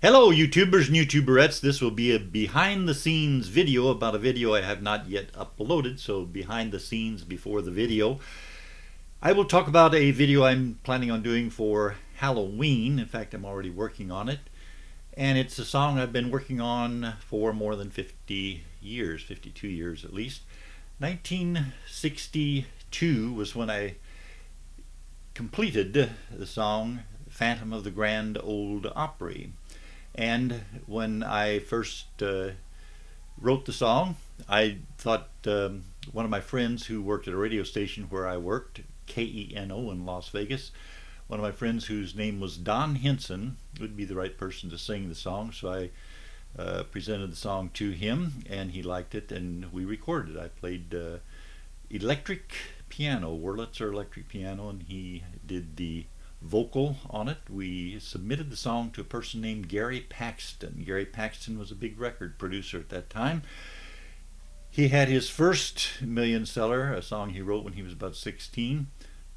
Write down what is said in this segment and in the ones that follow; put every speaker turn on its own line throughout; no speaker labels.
Hello YouTubers and YouTuberettes. This will be a behind the scenes video about a video I have not yet uploaded, so behind the scenes before the video. I will talk about a video I'm planning on doing for Halloween. In fact, I'm already working on it. And it's a song I've been working on for more than 50 years, 52 years at least. 1962 was when I completed the song Phantom of the Grand Ole Opry. And when I first wrote the song, I thought one of my friends who worked at a radio station where I worked, KENO in Las Vegas, one of my friends whose name was Don Henson would be the right person to sing the song. So I presented the song to him, and he liked it, and we recorded it. I played electric piano, Wurlitzer electric piano, and he did the vocal on it. We submitted the song to a person named Gary Paxton. Gary Paxton was a big record producer at that time. He had his first million seller, a song he wrote when he was about 16,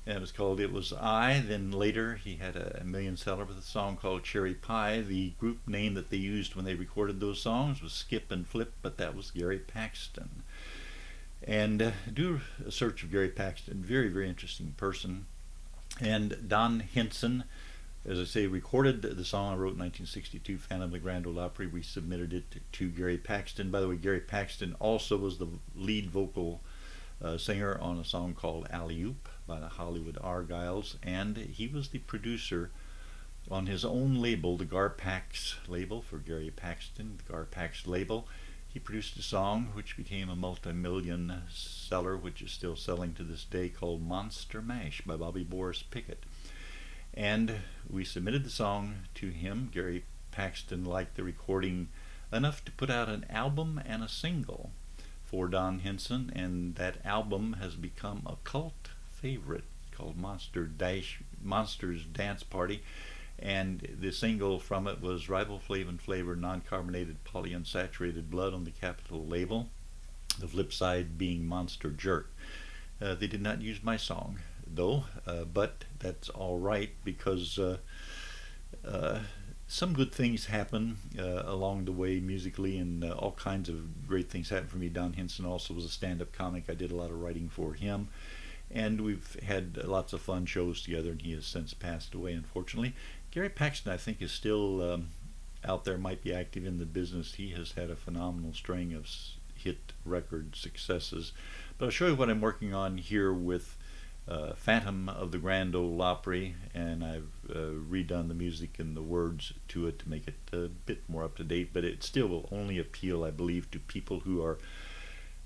and it was called It Was I. Then later he had a million seller with a song called Cherry Pie. The group name that they used when they recorded those songs was Skip and Flip, but that was Gary Paxton. And do a search of Gary Paxton. Very, very interesting person. And Don Henson, as I say, recorded the song I wrote in 1962, Phantom of the Grand Ole Opry. We submitted it to Gary Paxton. By the way, Gary Paxton also was the lead vocal singer on a song called Alley Oop by the Hollywood Argyles, and he was the producer on his own label, the Garpax label for Gary Paxton, the Garpax label. He produced a song which became a multi-million seller, which is still selling to this day, called Monster Mash by Bobby Boris Pickett. And we submitted the song to him. Gary Paxton liked the recording enough to put out an album and a single for Don Henson, and that album has become a cult favorite called Monsters Dance Party. And the single from it was Riboflavin Flavor Non-Carbonated Polyunsaturated Blood on the Capitol label, the flip side being Monster Jerk. They did not use my song though, but that's all right, because some good things happen along the way musically, and all kinds of great things happen for me. Don Henson also was a stand-up comic. I did a lot of writing for him, and we've had lots of fun shows together, and he has since passed away, unfortunately. Gary Paxton, I think, is still out there, might be active in the business. He has had a phenomenal string of hit record successes. But I'll show you what I'm working on here with Phantom of the Grand Ole Opry, and I've redone the music and the words to it to make it a bit more up to date, but it still will only appeal, I believe, to people who are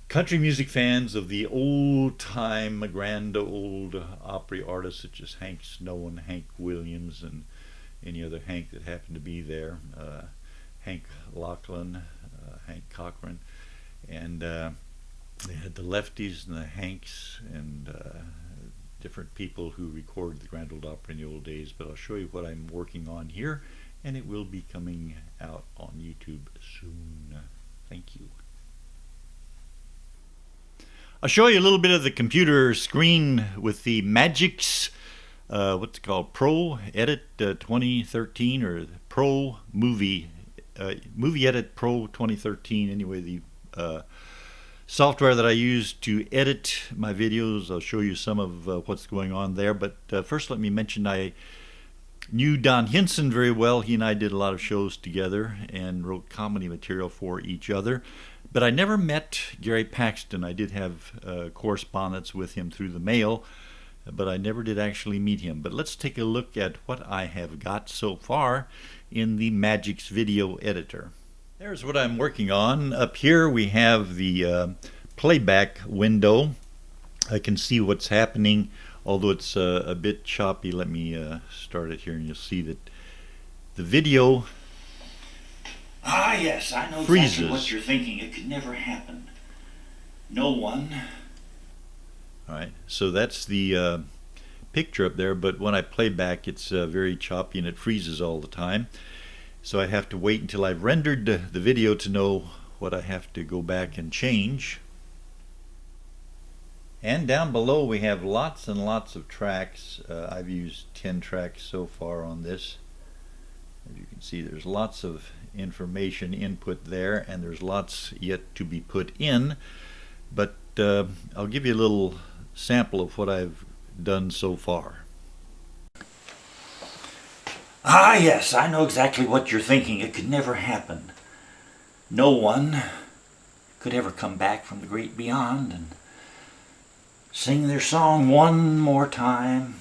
country music fans of the old time Grand Ole Opry artists such as Hank Snow and Hank Williams and any other Hank that happened to be there, Hank Lachlan, Hank Cochran, and they had the Lefties and the Hanks and different people who recorded the Grand Ole Opry in the old days. But I'll show you what I'm working on here, and it will be coming out on YouTube soon. Thank you. I'll show you a little bit of the computer screen with the Magix, what's it called, Pro Edit 2013, or Pro Movie Edit Pro 2013. Anyway, the software that I use to edit my videos. I'll show you some of what's going on there. But first, let me mention I knew Don Henson very well. He and I did a lot of shows together and wrote comedy material for each other. But I never met Gary Paxton. I did have correspondence with him through the mail, but I never did actually meet him. But let's take a look at what I have got so far in the Magix video editor. There's what I'm working on. Up here we have the playback window. I can see what's happening, although it's a bit choppy. Let me start it here, and you'll see that the video
yes, I know
freezes.
Exactly what you're thinking. It could never happen. No one.
All right, so that's the picture up there, but when I play back, it's very choppy and it freezes all the time. So I have to wait until I've rendered the video to know what I have to go back and change. And down below we have lots and lots of tracks. I've used 10 tracks so far on this. As you can see, there's lots of information input there, and there's lots yet to be put in, but I'll give you a little sample of what I've done so far.
Ah, yes, I know exactly what you're thinking. It could never happen. No one could ever come back from the great beyond and sing their song one more time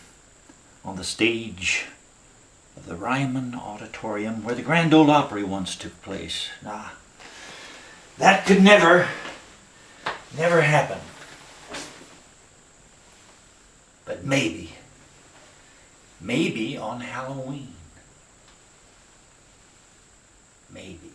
on the stage of the Ryman Auditorium where the Grand Ole Opry once took place. Ah, that could never happen. But maybe on Halloween, maybe.